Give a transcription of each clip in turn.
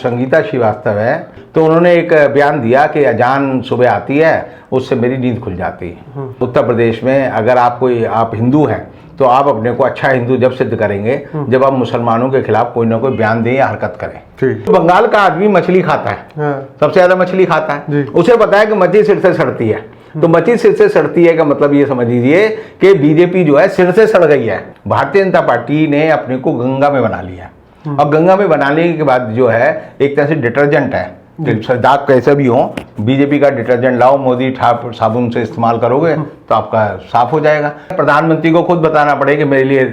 संगीता श्रीवास्तव है, तो उन्होंने एक बयान दिया कि अजान सुबह आती है उससे मेरी नींद खुल जाती है। उत्तर प्रदेश में अगर आप हिंदू हैं तो आप अपने को अच्छा हिंदू जब सिद्ध करेंगे जब आप मुसलमानों के खिलाफ कोई ना कोई बयान दें या हरकत करें। तो बंगाल का आदमी मछली खाता है, सबसे ज्यादा मछली खाता है, उसे पता है कि मछली सिर से सड़ती है। तो मछली सिर से सड़ती है का मतलब ये समझ लीजिए कि बीजेपी जो है सिर से सड़ गई है। भारतीय जनता पार्टी ने अपने को गंगा में बना लिया और गंगा में बनाने के बाद जो है एक तरह से डिटर्जेंट है, दाग कैसे भी हो, बीजेपी का डिटर्जेंट लाओ, मोदी साबुन से इस्तेमाल करोगे तो आपका साफ हो जाएगा। प्रधानमंत्री को खुद बताना पड़े कि मेरे लिए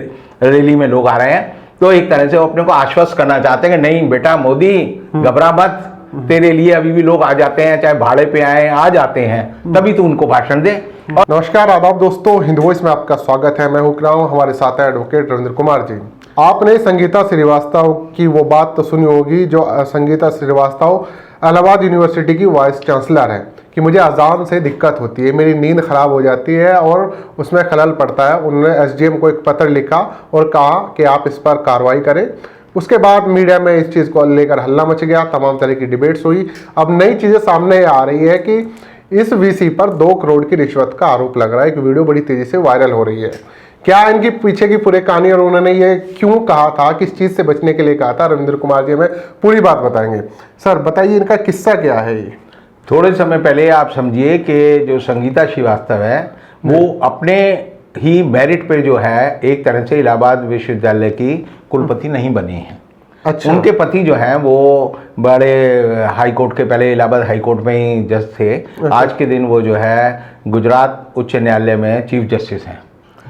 रैली में लोग आ रहे हैं, तो एक तरह से वो अपने को आश्वस्त करना चाहते हैं कि नहीं बेटा मोदी घबरा मत, तेरे लिए अभी भी लोग आ जाते हैं, चाहे भाड़े पे आए आ जाते हैं, तभी तू उनको भाषण दे। नमस्कार आदाब दोस्तों, हिंद वॉइस में आपका स्वागत है। मैं हुक्रा हूं, हमारे साथ है एडवोकेट रविंद्र कुमार जी। आपने संगीता श्रीवास्तव की वो बात तो सुनी होगी जो संगीता श्रीवास्तव इलाहाबाद यूनिवर्सिटी की वाइस चांसलर है कि मुझे अजान से दिक्कत होती है, मेरी नींद खराब हो जाती है और उसमें खलल पड़ता है। उन्होंने एसडीएम को एक पत्र लिखा और कहा कि आप इस पर कार्रवाई करें। उसके बाद मीडिया में इस चीज़ को लेकर हल्ला मच गया, तमाम तरह की डिबेट्स हुई। अब नई चीज़ें सामने आ रही है कि इस वीसी पर 2 करोड़ की रिश्वत का आरोप लग रहा है। एक वीडियो बड़ी तेजी से वायरल हो रही है। क्या इनकी पीछे की पूरी कहानी और उन्होंने ये क्यों कहा था, किस चीज़ से बचने के लिए कहा था, रविंद्र कुमार जी हमें पूरी बात बताएंगे। सर बताइए इनका किस्सा क्या है। ये थोड़े समय पहले आप समझिए कि जो संगीता श्रीवास्तव है वो अपने ही मेरिट पे जो है एक तरह से इलाहाबाद विश्वविद्यालय की कुलपति नहीं बनी है। अच्छा। उनके पति जो हैं वो बड़े हाई कोर्ट के, पहले इलाहाबाद हाई कोर्ट में ही जज थे। अच्छा। आज के दिन वो जो है गुजरात उच्च न्यायालय में चीफ जस्टिस हैं।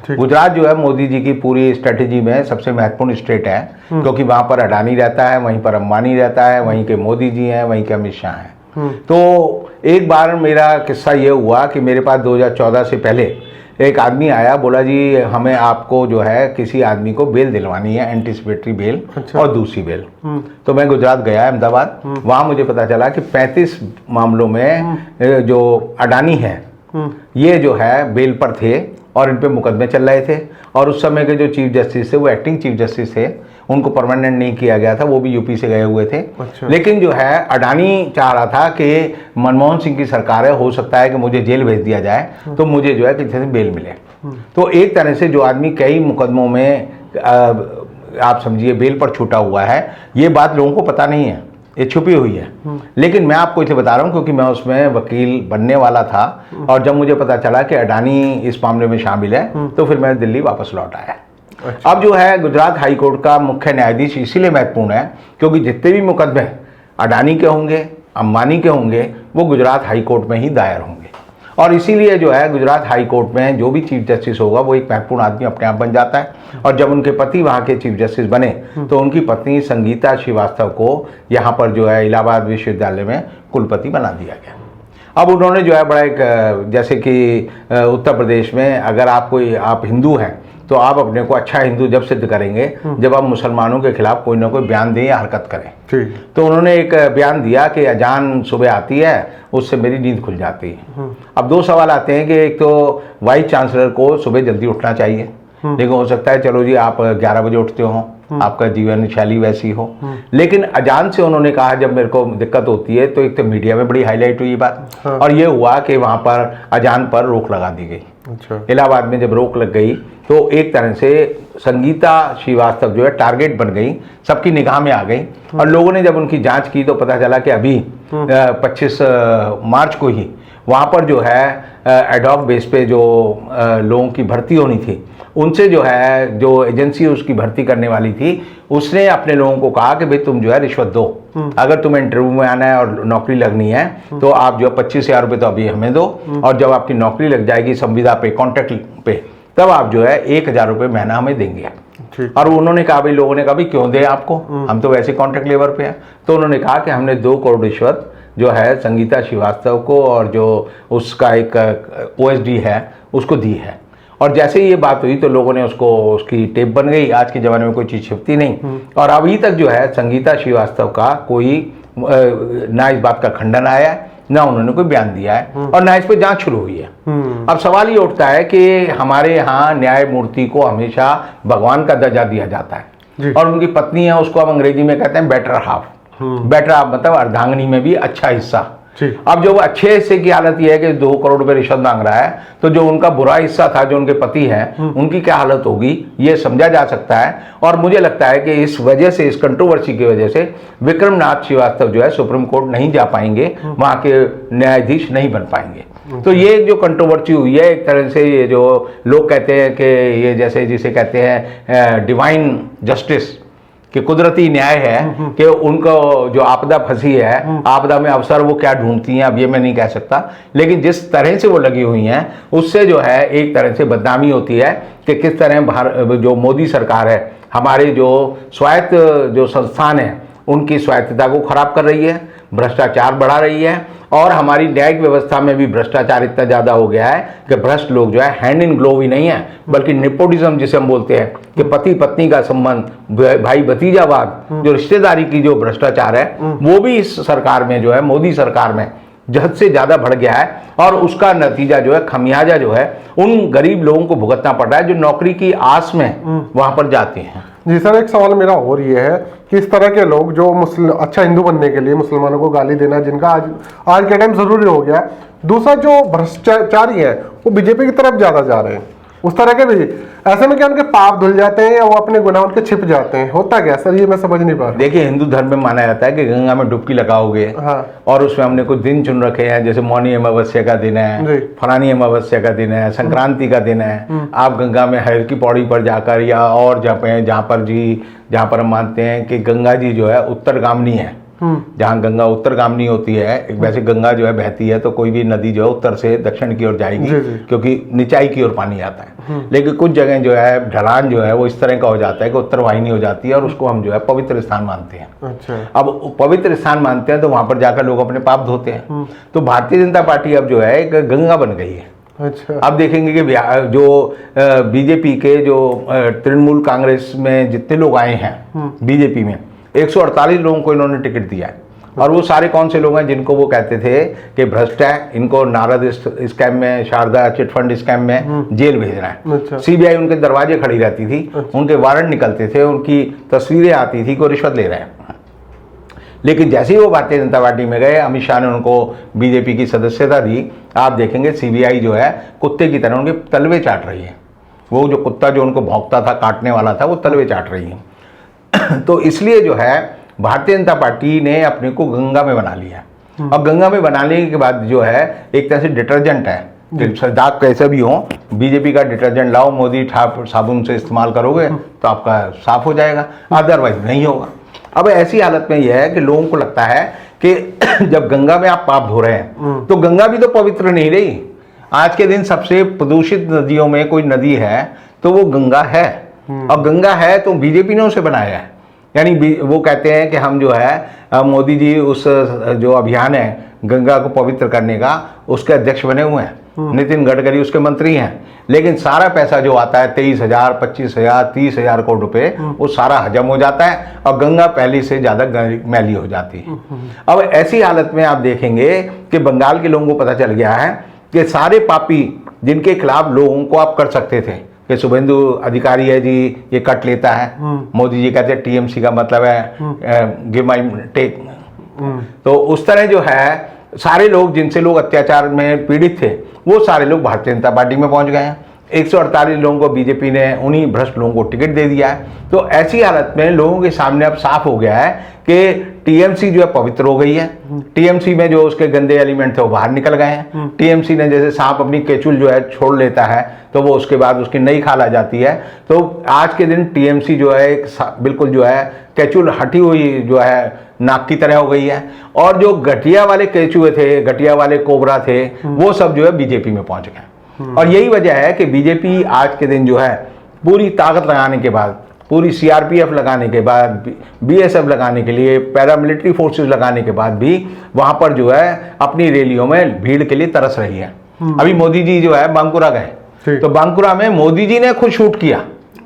गुजरात जो है मोदी जी की पूरी स्ट्रेटेजी में सबसे महत्वपूर्ण स्टेट है, क्योंकि वहां पर अडानी रहता है, वहीं पर अंबानी रहता है, वहीं के मोदी जी हैं, वहीं के अमित शाह हैं। तो एक बार मेरा किस्सा ये हुआ कि मेरे पास 2014 से पहले एक आदमी आया, बोला जी हमें आपको जो है किसी आदमी को बेल दिलवानी है, एंटीसिपेटरी बेल। अच्छा। और दूसरी बेल। तो मैं गुजरात गया अहमदाबाद, वहां मुझे पता चला कि 35 मामलों में जो अडानी है ये जो है बेल पर थे और इन पे मुकदमे चल रहे थे। और उस समय के जो चीफ जस्टिस थे वो एक्टिंग चीफ जस्टिस थे, उनको परमानेंट नहीं किया गया था, वो भी यूपी से गए हुए थे। अच्छा। लेकिन जो है अडानी चाह रहा था कि मनमोहन सिंह की सरकार है, हो सकता है कि मुझे जेल भेज दिया जाए तो मुझे जो है किसी से बेल मिले। तो एक तरह से जो आदमी कई मुकदमों में आप समझिए बेल पर छूटा हुआ है, ये बात लोगों को पता नहीं है, ये छुपी हुई है। लेकिन मैं आपको इसे बता रहा हूँ क्योंकि मैं उसमें वकील बनने वाला था और जब मुझे पता चला कि अडानी इस मामले में शामिल है तो फिर मैं दिल्ली वापस लौट आया। अच्छा। अब जो है गुजरात हाई कोर्ट का मुख्य न्यायाधीश इसीलिए महत्वपूर्ण है क्योंकि जितने भी मुकदमे अडानी के होंगे, अंबानी के होंगे, वो गुजरात हाई कोर्ट में ही दायर होंगे। और इसीलिए जो है गुजरात हाई कोर्ट में जो भी चीफ जस्टिस होगा वो एक महत्वपूर्ण आदमी अपने आप बन जाता है। और जब उनके पति वहाँ के चीफ जस्टिस बने तो उनकी पत्नी संगीता श्रीवास्तव को यहाँ पर जो है इलाहाबाद विश्वविद्यालय में कुलपति बना दिया गया। अब उन्होंने जो है बड़ा एक, जैसे कि उत्तर प्रदेश में अगर आप हिंदू हैं तो आप अपने को अच्छा हिंदू जब सिद्ध करेंगे जब आप मुसलमानों के खिलाफ कोई ना कोई बयान दें या हरकत करें। तो उन्होंने एक बयान दिया कि अजान सुबह आती है उससे मेरी नींद खुल जाती है। अब 2 सवाल आते हैं कि एक तो वाइस चांसलर को सुबह जल्दी उठना चाहिए, लेकिन हो सकता है चलो जी आप 11 बजे उठते हो, आपका जीवन शैली वैसी हो, लेकिन अजान से उन्होंने कहा जब मेरे को दिक्कत होती है तो एक तो मीडिया में बड़ी हाईलाइट हुई बात। और ये हुआ कि वहां पर अजान पर रोक लगा दी गई। अच्छा। इलाहाबाद में जब रोक लग गई तो एक तरह से संगीता श्रीवास्तव जो है टारगेट बन गई, सबकी निगाह में आ गई। और लोगों ने जब उनकी जांच की तो पता चला कि अभी 25 मार्च को ही वहाँ पर जो है एडॉक बेस पे जो लोगों की भर्ती होनी थी, उनसे जो है जो एजेंसी उसकी भर्ती करने वाली थी उसने अपने लोगों को कहा कि भाई तुम जो है रिश्वत दो, अगर तुम्हें इंटरव्यू में आना है और नौकरी लगनी है तो आप जो 25,000 रुपये तो अभी हमें दो, और जब आपकी नौकरी लग जाएगी संविदा पे, कॉन्ट्रैक्ट पे, तब आप जो है 1,000 रुपये महीना हमें देंगे। और उन्होंने कहा, भाई लोगों ने कहा भाई क्यों दें आपको, हम तो वैसे कॉन्ट्रैक्ट लेबर पे हैं। तो उन्होंने कहा कि हमने 2 करोड़ रिश्वत जो है संगीता श्रीवास्तव को और जो उसका एक ओएसडी है उसको दी है। और जैसे ही ये बात हुई तो लोगों ने उसकी टेप बन गई। आज के ज़माने में कोई चीज़ छिपती नहीं। और अभी तक जो है संगीता श्रीवास्तव का कोई ना इस बात का खंडन आया है, ना उन्होंने कोई बयान दिया है और ना इस पर जांच शुरू हुई है। अब सवाल ये उठता है कि हमारे यहाँ न्यायमूर्ति को हमेशा भगवान का दर्जा दिया जाता है और उनकी पत्नी है, उसको हम अंग्रेजी में कहते हैं बेटर हाफ, बेटर आप मतलब अर्धांगिनी में भी अच्छा हिस्सा। जी। अब जो वो अच्छे हिस्से की हालत ये है कि 2 करोड़ रुपए रिश्वत मांग रहा है, तो जो उनका बुरा हिस्सा था, जो उनके पति हैं, उनकी क्या हालत होगी ये समझा जा सकता है। और मुझे लगता है कि इस वजह से, इस कंट्रोवर्सी की वजह से विक्रमनाथ श्रीवास्तव जो है सुप्रीम कोर्ट नहीं जा पाएंगे, वहां के न्यायाधीश नहीं बन पाएंगे। तो ये जो कंट्रोवर्सी हुई है, एक तरह से ये जो लोग कहते हैं कि ये जैसे जिसे कहते हैं डिवाइन जस्टिस, कि कुदरती न्याय है, कि उनको जो आपदा फंसी है, आपदा में अवसर वो क्या ढूंढती हैं अब ये मैं नहीं कह सकता, लेकिन जिस तरह से वो लगी हुई हैं उससे जो है एक तरह से बदनामी होती है कि किस तरह जो मोदी सरकार है हमारे जो स्वायत्त जो संस्थान है उनकी स्वायत्तता को खराब कर रही है, भ्रष्टाचार बढ़ा रही है, और हमारी न्यायिक व्यवस्था में भी भ्रष्टाचार इतना ज़्यादा हो गया है कि भ्रष्ट लोग जो है हैंड इन ग्लोव ही नहीं है, बल्कि नेपोटिज्म जिसे हम बोलते हैं कि पति पत्नी का संबंध, भाई भतीजावाद, जो रिश्तेदारी की जो भ्रष्टाचार है वो भी इस सरकार में जो है, मोदी सरकार में हद से ज़्यादा बढ़ गया है। और उसका नतीजा जो है, खमियाजा जो है उन गरीब लोगों को भुगतना पड़ रहा है जो नौकरी की आस में वहाँ पर जाते हैं। जी सर, एक सवाल मेरा और ये है कि इस तरह के लोग जो अच्छा हिंदू बनने के लिए मुसलमानों को गाली देना, जिनका आज के टाइम जरूरी हो गया है, दूसरा जो भ्रष्टाचारी है वो बीजेपी की तरफ ज्यादा जा रहे हैं, उस तरह के भी, ऐसे में क्या उनके पाप धुल जाते हैं या वो अपने गुनाह उनके छिप जाते हैं, होता क्या सर, ये मैं समझ नहीं पा रहा। देखिए, हिंदू धर्म में माना जाता है कि गंगा में डुबकी लगाओगे, हाँ। और उसमें हमने कुछ दिन चुन रखे हैं, जैसे मौनी अमावस्या का दिन है, फलानी अमावस्या का दिन है, संक्रांति का दिन है, आप गंगा में हर की पौड़ी पर जाकर या और जहाँ पर हम मानते हैं कि गंगा जी जो है उत्तरगामिनी है, जहाँ गंगा उत्तरगामिनी होती है, वैसे गंगा जो है बहती है तो कोई भी नदी जो है उत्तर से दक्षिण की ओर जाएगी, क्योंकि निचाई की ओर पानी आता है। लेकिन कुछ जगह जो है ढलान जो है वो इस तरह का हो जाता है कि उत्तर वाहिनी हो जाती है, और उसको हम जो है पवित्र स्थान मानते हैं। अच्छा। अब पवित्र स्थान मानते हैं तो वहां पर जाकर लोग अपने पाप धोते हैं। तो भारतीय जनता पार्टी अब जो है एक गंगा बन गई है। अच्छा। अब देखेंगे कि जो बीजेपी के जो तृणमूल कांग्रेस में जितने लोग आए हैं बीजेपी में, 148 लोगों को इन्होंने टिकट दिया है, और वो सारे कौन से लोग हैं जिनको वो कहते थे कि भ्रष्ट है, इनको नारद स्कैम में, शारदा चिटफंड स्कैम में जेल भेजना है। अच्छा। सीबीआई उनके दरवाजे खड़ी रहती थी। अच्छा। उनके वारंट निकलते थे, उनकी तस्वीरें आती थी को रिश्वत ले रहे हैं। लेकिन जैसे ही वो भारतीय जनता पार्टी में गए, अमित शाह ने उनको बीजेपी की सदस्यता दी, आप देखेंगे सीबीआई जो है कुत्ते की तरह उनके तलवे चाट रही है। वो जो कुत्ता जो उनको भौंकता था, काटने वाला था, वो तलवे चाट रही है। तो इसलिए जो है भारतीय जनता पार्टी ने अपने को गंगा में बना लिया। अब गंगा में बनाने के बाद जो है एक तरह से डिटर्जेंट है, दाग कैसे भी हो, बीजेपी का डिटर्जेंट लाओ, मोदी साबुन से इस्तेमाल करोगे तो आपका साफ हो जाएगा, अदरवाइज नहीं होगा। अब ऐसी हालत में यह है कि लोगों को लगता है कि जब गंगा में आप पाप धो रहे हैं तो गंगा भी तो पवित्र नहीं रही। आज के दिन सबसे प्रदूषित नदियों में कोई नदी है तो वो गंगा है। अब गंगा है तो बीजेपी ने उसे बनाया है, यानी वो कहते हैं कि हम जो है मोदी जी उस जो अभियान है गंगा को पवित्र करने का, उसके अध्यक्ष बने हुए हैं। नितिन गडकरी उसके मंत्री हैं, लेकिन सारा पैसा जो आता है 23,000, 25,000, 30,000 करोड़ रुपए, वो सारा हजम हो जाता है और गंगा पहले से ज़्यादा मैली हो जाती है। अब ऐसी हालत में आप देखेंगे कि बंगाल के लोगों को पता चल गया है कि सारे पापी जिनके खिलाफ लोगों को आप कर सकते थे कि शुभेंदु अधिकारी है जी, ये कट लेता है, मोदी जी कहते हैं टीएमसी का मतलब है गिव माई टेक। तो उस तरह जो है सारे लोग जिनसे लोग अत्याचार में पीड़ित थे वो सारे लोग भारतीय जनता पार्टी में पहुंच गए हैं। 148 लोगों को बीजेपी ने, उन्हीं भ्रष्ट लोगों को टिकट दे दिया है। तो ऐसी हालत में लोगों के सामने अब साफ हो गया है कि टीएमसी जो है पवित्र हो गई है। टीएमसी में जो उसके गंदे एलिमेंट थे वो बाहर निकल गए हैं। टीएमसी ने जैसे सांप अपनी केचुल जो है छोड़ लेता है तो वो उसके बाद उसकी नई खाल आ जाती है। तो आज के दिन टीएमसी जो है एक बिल्कुल जो है केचुल हटी हुई जो है नाक की तरह हो गई है, और जो घटिया वाले केचुए थे, घटिया वाले कोबरा थे, वो सब जो है बीजेपी में पहुंच गए। और यही वजह है कि बीजेपी आज के दिन जो है पूरी ताकत लगाने के बाद, पूरी सीआरपीएफ लगाने के बाद, बीएसएफ लगाने के लिए, पैरामिलिट्री फोर्सेस लगाने के बाद भी वहां पर जो है अपनी रैलियों में भीड़ के लिए तरस रही है। अभी मोदी जी जो है बांकुरा गए, तो बांकुरा में मोदी जी ने खुद शूट किया।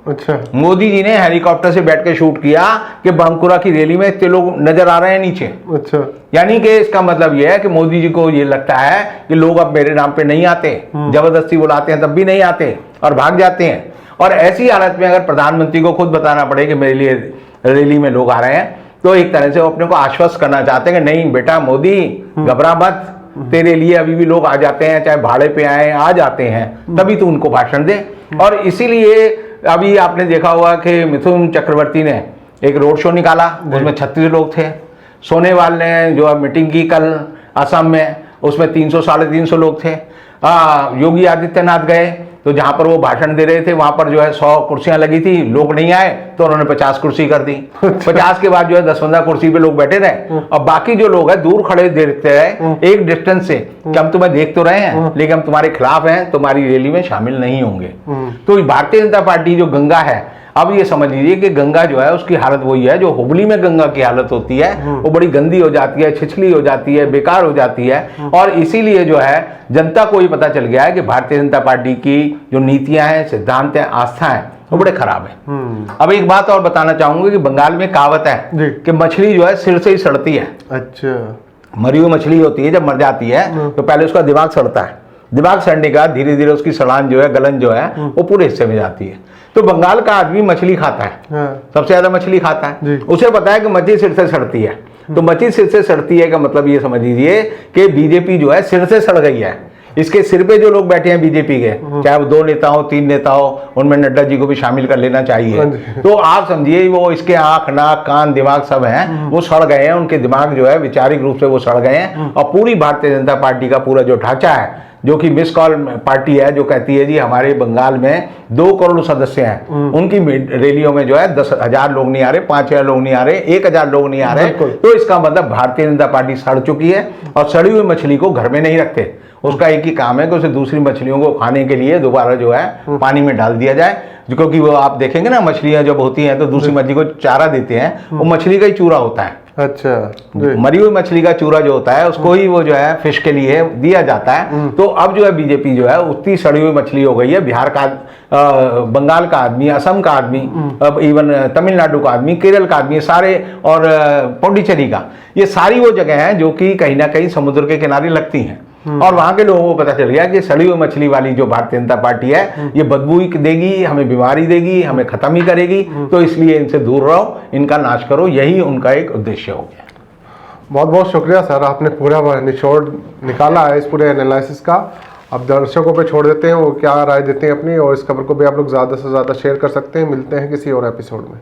अच्छा। मोदी जी ने हेलीकॉप्टर से बैठ के शूट किया कि बांकुरा की रैली में इतने लोग नजर आ रहे हैं नीचे। अच्छा। यानी कि इसका मतलब यह है कि मोदी जी को ये लगता है कि लोग अब मेरे नाम पे नहीं आते, जबरदस्ती बुलाते हैं तब भी नहीं आते और भाग जाते हैं। और ऐसी हालत में अगर प्रधानमंत्री को खुद बताना पड़े कि मेरे लिए रैली में लोग आ रहे हैं, तो एक तरह से वो अपने को आश्वस्त करना चाहते हैं कि नहीं बेटा मोदी घबरा मत, तेरे लिए अभी भी लोग आ जाते हैं, चाहे भाड़े पे आए आ जाते हैं, तभी तू उनको भाषण दे। और इसीलिए अभी आपने देखा होगा कि मिथुन चक्रवर्ती ने एक रोड शो निकाला, उसमें 36 लोग थे। सोनेवाल ने जो मीटिंग की कल असम में, उसमें 300 साढ़े 300 लोग थे। योगी आदित्यनाथ गए तो जहां पर वो भाषण दे रहे थे वहां पर जो है 100 कुर्सियां लगी थी, लोग नहीं आए तो उन्होंने 50 कुर्सी कर दी। 50 के बाद जो है 10-15 कुर्सी पे लोग बैठे रहे और बाकी जो लोग हैं दूर खड़े देखते रहे एक डिस्टेंस से कि हम तुम्हें देख तो रहे हैं लेकिन हम तुम्हारे खिलाफ हैं, तुम्हारी रैली में शामिल नहीं होंगे। तो भारतीय जनता पार्टी जो गंगा है, अब ये समझ लीजिए कि गंगा जो है उसकी हालत वही है जो हुबली में गंगा की हालत होती है, वो बड़ी गंदी हो जाती है, छिछली हो जाती है, बेकार हो जाती है। और इसीलिए जो है जनता को ये पता चल गया है कि भारतीय जनता पार्टी की जो नीतियां हैं, सिद्धांत हैं, आस्था है, वो बड़े खराब है। अब एक बात और बताना चाहूंगा कि बंगाल में कहावत है कि मछली जो है सिर से ही सड़ती है। अच्छा, मरी हुई मछली होती है, जब मर जाती है तो पहले उसका दिमाग सड़ता है, दिमाग सड़ने के बाद धीरे धीरे उसकी सड़ान जो है, गलन जो है, वो पूरे हिस्से में जाती है। तो बंगाल का आदमी मछली खाता है, सबसे ज्यादा मछली खाता है। उसे पता है कि मछली सिर से सड़ती है, तो मछली सिर से सड़ती है का मतलब ये समझ लीजिए कि बीजेपी जो है सिर से सड़ गई है। इसके सिर पे जो लोग बैठे हैं बीजेपी के, चाहे वो 2 नेता हो 3 नेता हो, उनमें नड्डा जी को भी शामिल कर लेना चाहिए। तो आप समझिए वो इसके आंख नाक कान दिमाग सब हैं, वो सड़ गए हैं, उनके दिमाग जो है वैचारिक रूप से वो सड़ गए हैं। और पूरी भारतीय जनता पार्टी का पूरा जो ढांचा है, जो कि मिस कॉल पार्टी है, जो कहती है जी हमारे बंगाल में 2 करोड़ सदस्य हैं, उनकी रैलियों में जो है 10,000 लोग नहीं आ रहे, 5,000 लोग नहीं आ रहे, 1,000 लोग नहीं आ रहे। तो इसका मतलब भारतीय जनता पार्टी सड़ चुकी है और सड़ी हुई मछली को घर में नहीं रखते। उसका एक ही काम है कि उसे दूसरी मछलियों को खाने के लिए दोबारा जो है पानी में डाल दिया जाए, क्योंकि वो आप देखेंगे ना मछलियां जब होती हैं तो दूसरी मछली को चारा देते हैं, वो मछली का ही चूरा होता है। अच्छा, मरी हुई मछली का चूरा जो होता है उसको ही वो जो है फिश के लिए दिया जाता है। तो अब जो है बीजेपी जो है उतनी सड़ी हुई मछली हो गई है। बिहार का बंगाल का आदमी, असम का आदमी, अब इवन तमिलनाडु का आदमी, केरल का आदमी, सारे और पौंडीचेरी का, ये सारी वो जगह हैं जो कि कहीं ना कहीं समुद्र के किनारे लगती हैं। और वहां के लोगों को पता चल गया कि सड़ी हुई मछली वाली जो भारतीय जनता पार्टी है ये बदबू ही देगी, हमें बीमारी देगी, हमें खत्म ही करेगी, तो इसलिए इनसे दूर रहो, इनका नाश करो, यही उनका एक उद्देश्य हो गया। बहुत बहुत शुक्रिया सर, आपने पूरा निचोड़ निकाला है इस पूरे एनालिसिस का। अब दर्शकों पे छोड़ देते हैं वो क्या राय देते हैं अपनी, और इस खबर को भी आप लोग ज़्यादा से ज़्यादा शेयर कर सकते हैं। मिलते हैं किसी और एपिसोड में।